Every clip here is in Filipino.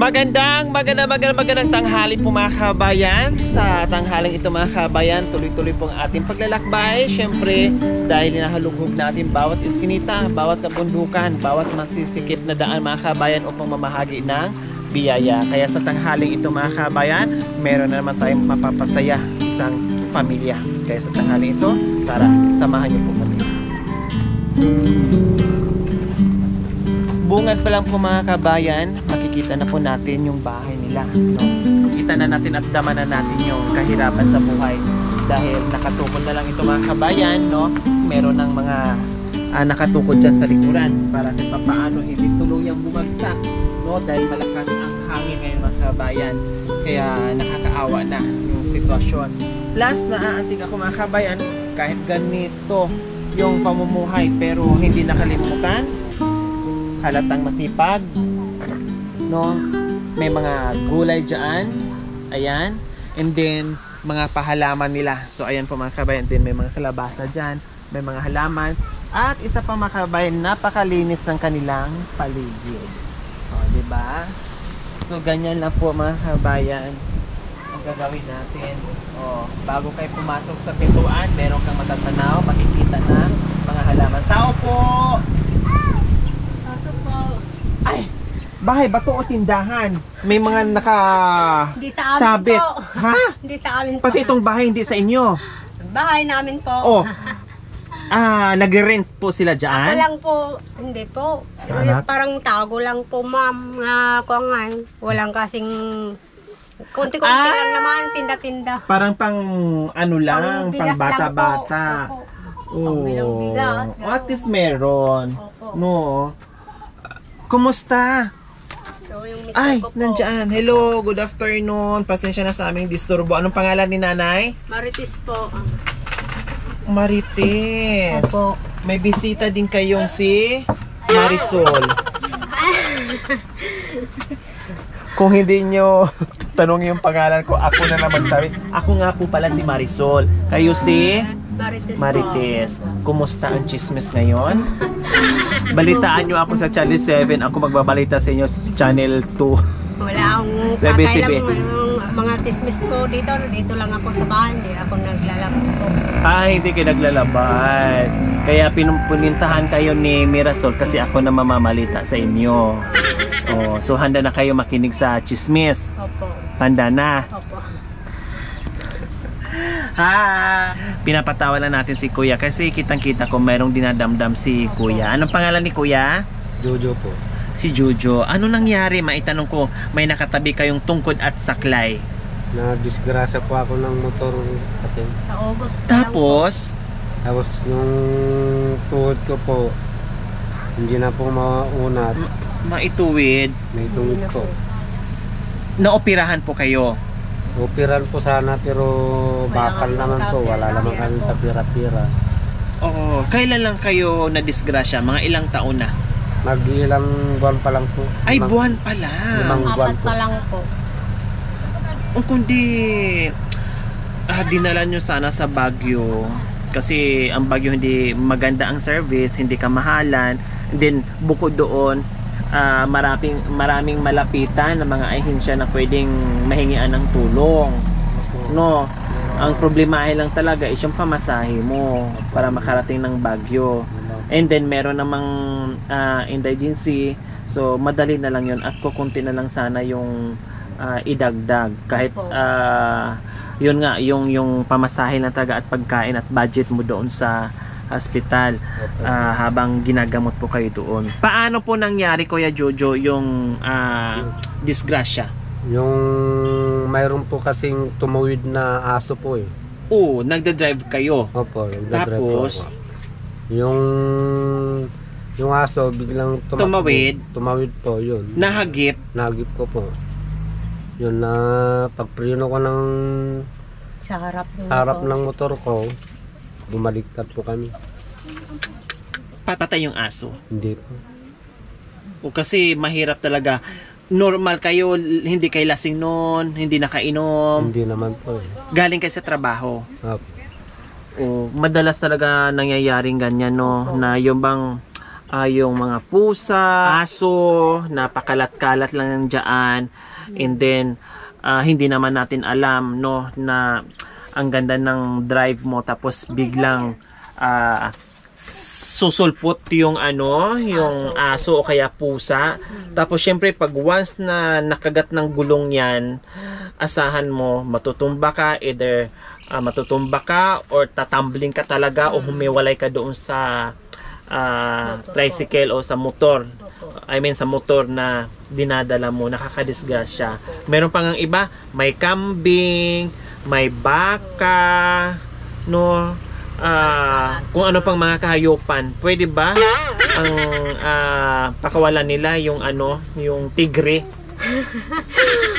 Magandang tanghali po mga kabayan. Sa tanghaling ito mga kabayan, tuloy-tuloy pong ating paglalakbay. Siyempre, dahil hinahalughog natin bawat iskinita, bawat kabundukan, bawat masisikip na daan mga kabayan upang mamahagi ng biyaya. Kaya sa tanghaling ito mga kabayan, meron na naman tayong mapapasaya isang pamilya. Kaya sa tanghaling ito, tara, samahan niyo po kami. Bungad pa lang po mga kabayan, makikita na po natin yung bahay nila, no? Kita na natin at dama na natin yung kahirapan sa buhay. Dahil nakatukod na lang ito mga kabayan, no? Meron ng mga nakatukod dyan sa likuran para kahit paano hindi tuluyang bumagsak, no? Dahil malakas ang hangin ngayon mga kabayan. Kaya nakakaawa na yung sitwasyon. Last na aantig ako mga kabayan, kahit ganito yung pamumuhay pero hindi nakalimutan, halatang masipag, no? May mga gulay dyan, ayan, and then mga pahalaman nila. So ayan po mga kabayan, din may mga kalabasa dyan, may mga halaman, at isa pa mga kabayan, napakalinis ng kanilang paligid. O, diba? So ganyan lang po mga kabayan ang gagawin natin. O, bago kayo pumasok sa pintuan, meron kang matatanaw, makikita na mga halaman. Tao po! Ay, bahay ba to o tindahan? May mga Hindi sa amin sabit. po. Ha? Hindi sa amin po. Pati itong bahay hindi sa inyo. Bahay namin po. Oh. Nag-rent po sila Ako dyan? lang po. Hindi po. Anak? Parang tago lang po, ma'am. Kuwangan. Walang kasing konti-konti lang naman. Tinda-tinda. Parang pang ano lang, pang bigas lang bata-bata. po. Pangbilang bigas. At least meron. Opo. No. Kumusta? So, yung mister Ay, ko po. nandyan. Hello, good afternoon. Pasensya na sa aming disturbo. Anong pangalan ni nanay? Marites po. Marites. Opo. May bisita din kayong si Marisol. Kung hindi nyo tanong yung pangalan ko, ako na naman magsabi. Ako nga po pala si Marisol. Kayo si Marites po. Kumusta ang chismis ngayon? Balitaan nyo ako sa Channel 7. Ako magbabalita sa inyo sa Channel 2. Wala akong Sabi, kakailang mga tismis ko dito. Dito lang ako sa bahay. Hindi ako naglalabas po. Hindi kayo naglalabas. Kaya pinupuntahan kayo ni Mirasol kasi ako na mamamalita sa inyo. Oh, so handa na kayo makinig sa chismis. Opo. Handa na. Opo. Pinapatawa na natin si Kuya kasi kitang-kita ko mayroong dinadamdam si Kuya. Anong pangalan ni Kuya? Jojo po. Si Jojo. Ano nangyari? Maitanong ko, may nakatabi kayong tungkod at saklay. Na-disgrasya po ako ng motor atin. Sa August. Tapos, Yung tuhod ko po, hindi na po maunat. maituwid, May tungod ko. naoperahan po kayo. Operan po sana pero bakal naman po. Wala naman kami sa pira-pira. Oo. Kailan lang kayo na-disgrasya? Mga ilang taon na? Mag-ilang buwan pa lang po. Ay, buwan pala. Limang buwan Apat po. pa lang po. Kundi dinala nyo sana sa Baguio kasi ang Baguio hindi maganda ang service, hindi kamahalan. And then bukod doon, maraming malapitan ng mga ahensya na pwedeng mahingian ng tulong, no? Ang problema lang talaga is yung pamasahe mo para makarating ng Baguio. And then meron namang indigency, so madali na lang yun at kukunti na lang sana yung idagdag kahit yun nga yung pamasahe lang talaga at pagkain at budget mo doon sa hospital habang ginagamot po kayo doon. Paano po nangyari Kuya Jojo yung disgrasya? Yung mayroon po kasing tumawid na aso po eh. Oo, nagda-drive kayo. Opo, nagdadrive po Tapos ako. Yung aso biglang Tumawid? Tumawid po yun. nahagip. Nagip ko po. Yun na pagprino ko ng Sa harap. sa harap ng motor ko, bumaliktad po kami. Patay yung aso. Hindi po. O kasi mahirap talaga. Normal kayo, hindi kayo lasing noon, hindi nakainom, Hindi naman po eh. galing kayo sa trabaho. Opo. O madalas talaga nangyayaring ganyan, no, na yung bang yung mga pusa, aso, napakalat-kalat lang dyan. And then, hindi naman natin alam, no, na ang ganda ng drive mo tapos biglang susulpot yung yung aso o kaya pusa. Tapos syempre pag once na nakagat ng gulong yan, asahan mo matutumba ka, either matutumba ka or tatumbling ka talaga o humiwalay ka doon sa tricycle o sa motor. I mean sa motor na dinadala mo, nakakadisgrasya. Meron pa ngang iba, may kambing, may baka, no, kung ano pang mga kahayupan. Pwede ba ang pakawalan nila yung yung tigre?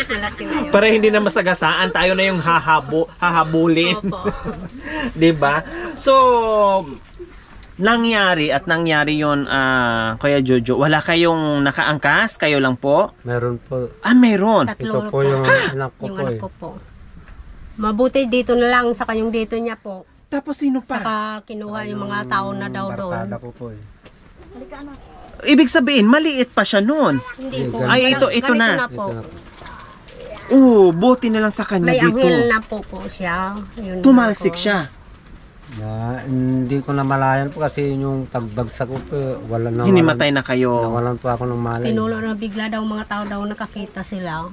Malaki na yun. Para hindi na masagasaan, tayo na yung hahabulin. 'Di ba? So nangyari yun, Kuya Jojo. Wala kayong nakaangkas? Kayo lang po? Meron po. Meron. Ito po yung anak ko Yung po anak ko po. Mabuti dito na lang sa kanyang dito niya po. Tapos sino pa? Saka kinuha yung mga tao na daw doon. Barkada ko po eh. Ibig sabihin, maliit pa siya noon. Hindi po. Ay, ito Ganito na. po. Ito na po. Buti na lang sa kanya May dito. anghel na po siya. Yun Tumalsik po. siya. Hindi ko na malayan po kasi yung pagbagsak ko po, wala na. Hinimatay na kayo. Nawalan po ako ng malay. Pinulo na bigla daw mga tao daw nakakita sila.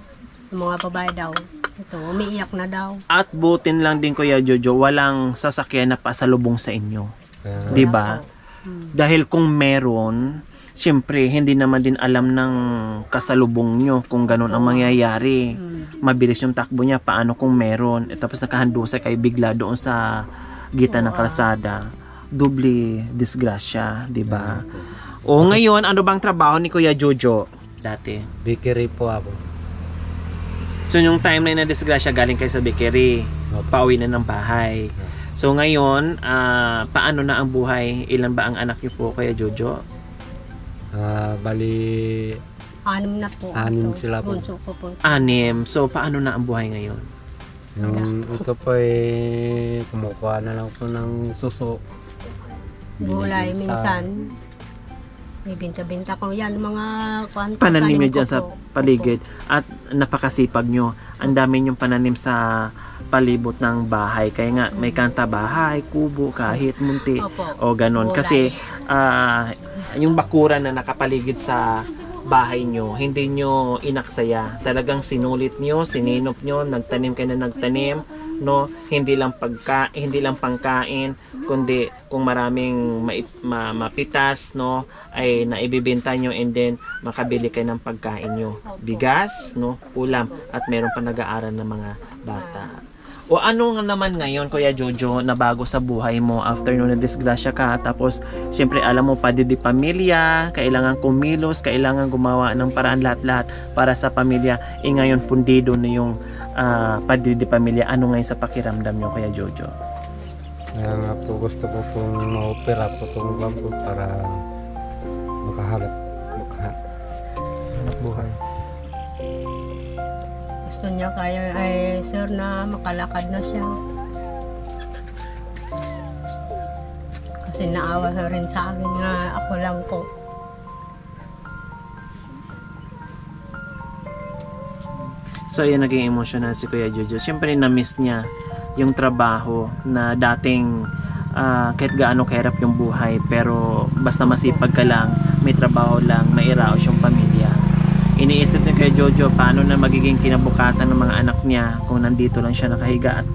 Yung mga babae daw. Ito, umiiyak na daw. At butin lang din, Kuya Jojo, walang sasakyan na pasalubong sa inyo. Kaya, Di ba? Dahil kung meron, siyempre, hindi naman din alam ng kasalubong nyo kung ganun ang mangyayari. Mabilis yung takbo niya, paano kung meron. Tapos nakahandusay kayo bigla doon sa gitna ng kalsada. Doble disgrasya, di ba? O ngayon, ano bang trabaho ni Kuya Jojo dati? bakery po ako. So yung time na disgrasya galing kayo sa bakery, pauwi na ng bahay. So ngayon, paano na ang buhay? Ilan ba ang anak niyo po, Kuya Jojo? Bali, 6 na po. 6 sila po. Bunso ko po. 6. So paano na ang buhay ngayon? yung ito po eh, kumukuha na lang po ng suso. Gulay Binibenta. minsan. May binta-binta ko yan. Mga Pananim niyo tanim ko dyan sa po. paligid. At napakasipag nyo. Ang dami nyong pananim sa palibot ng bahay. Kaya nga, may kanta bahay, kubo, kahit munti. Opo. O ganun. Gulay. Kasi yung bakuran na nakapaligid sa bahay nyo, hindi nyo inaksaya. Talagang sinulit nyo, sininop nyo, nagtanim kayo na nagtanim, no? Hindi lang pangkain, kundi kung maraming mapitas, no, ay naibibenta nyo and then makabili kayo ng pagkain nyo. Bigas, no, ulam, at meron pa nag-aaral ng mga bata. O ano nga naman ngayon, Kuya Jojo, na bago sa buhay mo after nung na-disgrasya ka, tapos siyempre alam mo, padidi pamilya, kailangan kumilos, kailangan gumawa ng paraan lahat-lahat para sa pamilya. Ngayon pundido na yung padidi pamilya. Ano ngayon sa pakiramdam nyo, Kuya Jojo? Kaya nga po gusto ko pong ma-opera po itong ulam ko para makahanap buhay. Gusto niya kaya ay sir na makalakad na siya. Kasi naawa siya rin sa akin nga ako lang po. So yun, naging emotional si Kuya Jojo. Siyempre na-miss niya yung trabaho na dating kahit gaano kahirap yung buhay, pero basta masipag ka lang, may trabaho lang, mairaos yung pamilya. Iniisip ni Kuya Jojo paano na magiging kinabukasan ng mga anak niya kung nandito lang siya nakahiga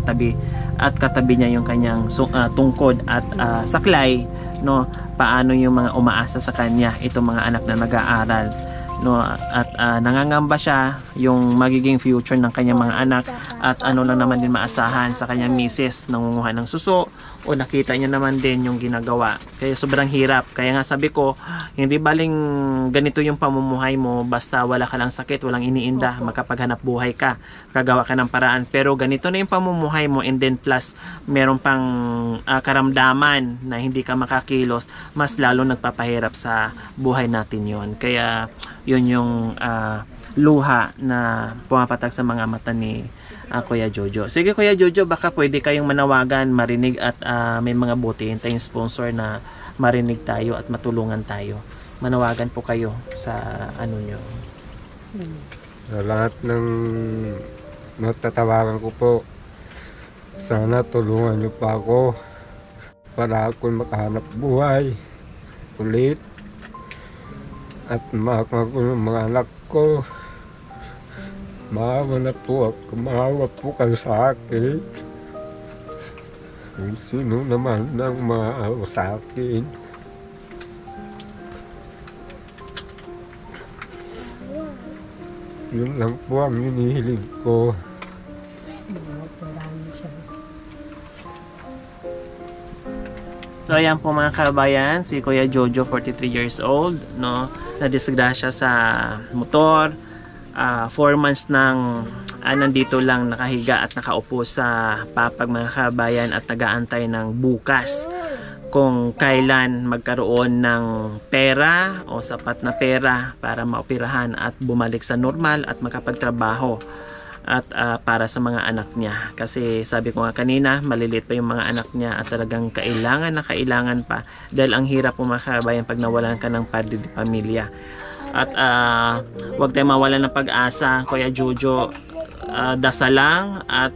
at katabi niya yung kanyang tungkod at saklay, no? Paano yung mga umaasa sa kanya, itong mga anak na nag-aaral, no? At nangangamba siya yung magiging future ng kanyang mga anak, at ano lang naman din maasahan sa kanyang misis, nangunguha ng suso, o nakita niya naman din yung ginagawa. Kaya sobrang hirap. Kaya nga sabi ko, hindi baling ganito yung pamumuhay mo, basta wala ka lang sakit, walang iniinda, makapaghanap buhay ka, kagawa ka ng paraan. Pero ganito na yung pamumuhay mo, and then plus meron pang karamdaman na hindi ka makakilos, mas lalo nagpapahirap sa buhay natin yon. Kaya yun yung luha na pumapatak sa mga mata ni Kuya Jojo. Sige Kuya Jojo, baka pwede kayong manawagan, marinig, at may mga buti tayong sponsor na marinig tayo at matulungan tayo. manawagan po kayo sa ano nyo. Sa lahat ng natatawagan ko po, sana tulungan niyo pa ako para ako makahanap buhay ulit at makakuha ko ng mga anak ko. Maawa na po ako, maawa po kayo sa akin. Kung sino naman ang maawa sa akin. Yun lang po ang hinihiling ko. So ayan po mga kabayan, si Kuya Jojo, 43 years old, no, nadisgrasya sa motor. 4 months nang nandito lang nakahiga at nakaupo sa papag mga kabayan at nagaantay ng bukas kung kailan magkaroon ng pera o sapat na pera para maoperahan at bumalik sa normal at makapagtrabaho at para sa mga anak niya. Kasi sabi ko nga kanina, maliliit pa yung mga anak niya at talagang kailangan pa dahil ang hirap po mga kabayan pag nawalan ka ng padre de pamilya. At huwag tayo mawalan ng pag-asa, Kuya Jojo. Dasal lang at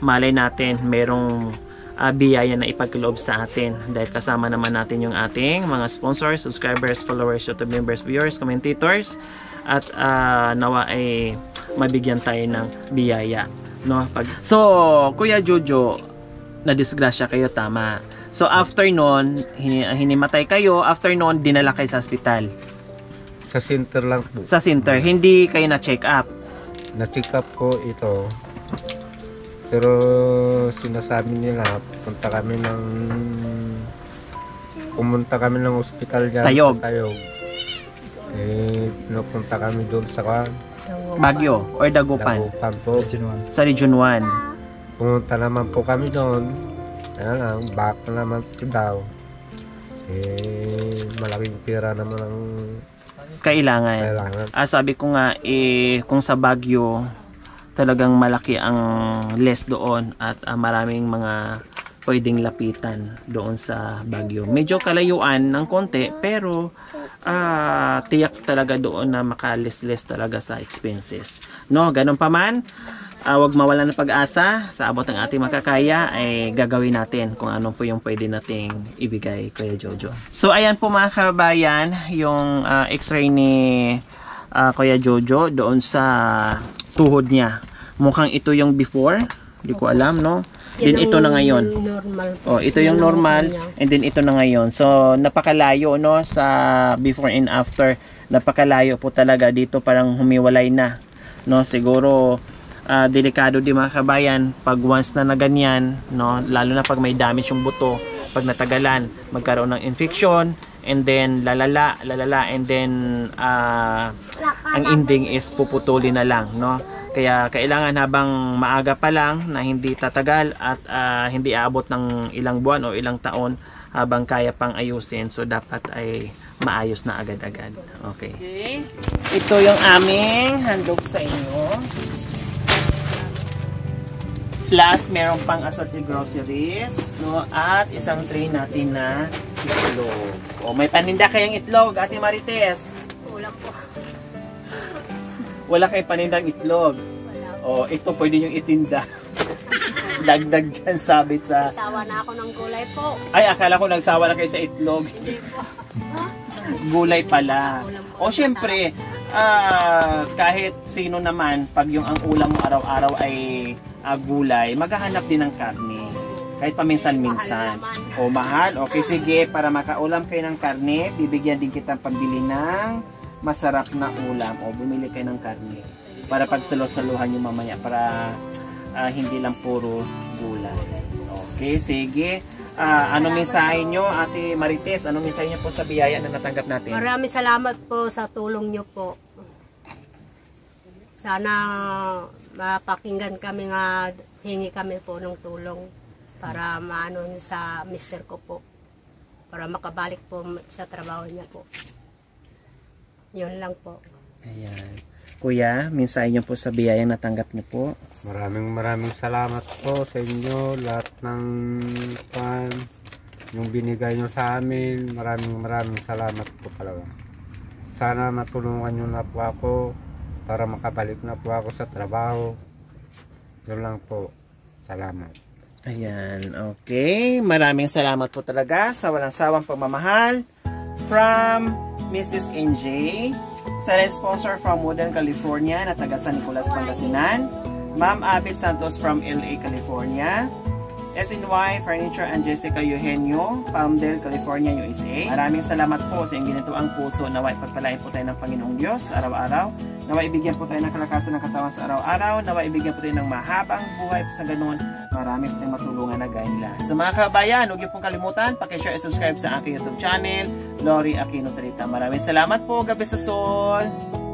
malay natin merong biyaya na ipagkaloob sa atin dahil kasama naman natin yung ating mga sponsors, subscribers, followers, YouTube members, viewers, commentators at nawa ay mabigyan tayo ng biyaya, no? So Kuya Jojo, nadisgrasya kayo, tama. So after nun, hinimatay kayo, after nun dinala kayo sa ospital. Sa center lang po. Sa center, hindi kayo na check up. Na-check up po ito. Pero sinasabi nila pumunta kami ng ospital dyan Tayog. sa Tayog. Pinupunta kami doon sa Baguio or Dagupan? Dagupan po. Sa Region 1. Pumunta naman po kami doon. Kaya lang, back naman po daw. Malaking pera naman ang Kailangan. Sabi ko nga, kung sa Baguio, talagang malaki ang less doon at maraming mga pwedeng lapitan doon sa Baguio. Medyo kalayuan ng konti, pero tiyak talaga doon na makalis-less talaga sa expenses. No, ganun pa man, wag mawalan ng pag-asa. Sa abot ng ating makakaya ay gagawin natin kung ano po yung pwede nating ibigay, Kuya Jojo. So ayan po mga kabayan, yung x-ray ni Kuya Jojo doon sa tuhod niya. Mukhang ito yung before, hindi ko alam, no? Then ito na ngayon. Normal. Oh, ito yung normal and then ito na ngayon. So napakalayo, no, sa before and after. Napakalayo po talaga dito, parang humiwalay na, no? Siguro delikado din mga kabayan pag once na ganyan, no, lalo na pag may damage yung buto, pag natagalan magkaroon ng infection and then lalala and then ang ending is puputulin na lang, no. Kaya kailangan habang maaga pa lang na hindi tatagal at hindi aabot ng ilang buwan o ilang taon habang kaya pang ayusin, so dapat ay maayos na agad-agad. Okay. Ito yung aming handog sa inyo. Plus, meron pang assorted groceries, no? At isang tray natin na itlog. O, may paninda kayang itlog, Ate Marites? Wala po. Wala kayong panindang itlog? O, ito pwede yung itinda. Dagdag dyan, sabit sa... Sawa na ako ng gulay po. Ay, akala ko nagsawa na kayo sa itlog. Hindi po. Gulay pala. O, syempre, kahit sino naman, pag yung ang ulam mo araw-araw ay gulay, maghahanap din ng karne. Kahit paminsan-minsan. O mahal, okay, sige, para makaulam kayo ng karne, bibigyan din kita pambili ng masarap na ulam. O bumili kayo ng karne. Para pagsalo-saluhan nyo mamaya, para hindi lang puro gulay. Okay, sige. Anong mensahe nyo, Ate Marites? Anong mensahe nyo po sa biyaya na natanggap natin? Maraming salamat po sa tulong nyo po. Sana mapakinggan kami nga, hingi kami po ng tulong para maano sa mister ko po. Para makabalik po sa trabaho niya po. Yun lang po. Ayan. Kuya, mensahe nyo po sa biyayang natanggap nyo po. Maraming salamat po sa inyo, lahat ng yung binigay nyo sa amin. Maraming salamat po talaga. Sana matulungan nyo na po ako para makabalik na po ako sa trabaho. Yun lang po. Salamat. Ayan, okay. Maraming salamat po talaga sa walang sawang pagmamahal from Mrs. NJ. Silent sponsor from Woodland, California na taga San Nicolas, Pangasinan. Ma'am Abit Santos from LA, California. SNY Furniture and Jessica Eugenio, Palmdale, California, USA. Maraming salamat po sa inyong ginituang puso. Naway pagpalain po tayo ng Panginoong Diyos sa araw-araw. Naway ibigyan po tayo ng kalakasan ng katawan sa araw-araw. Naway ibigyan po tayo ng mahabang buhay sa ganun. Marami po tayong matulungan na gaya nila. Sa mga kabayan, huwag niyo pong kalimutan, pakishare at subscribe sa aking YouTube channel, Lori Aquino Trita. Maraming salamat po, Gabi sa Sol!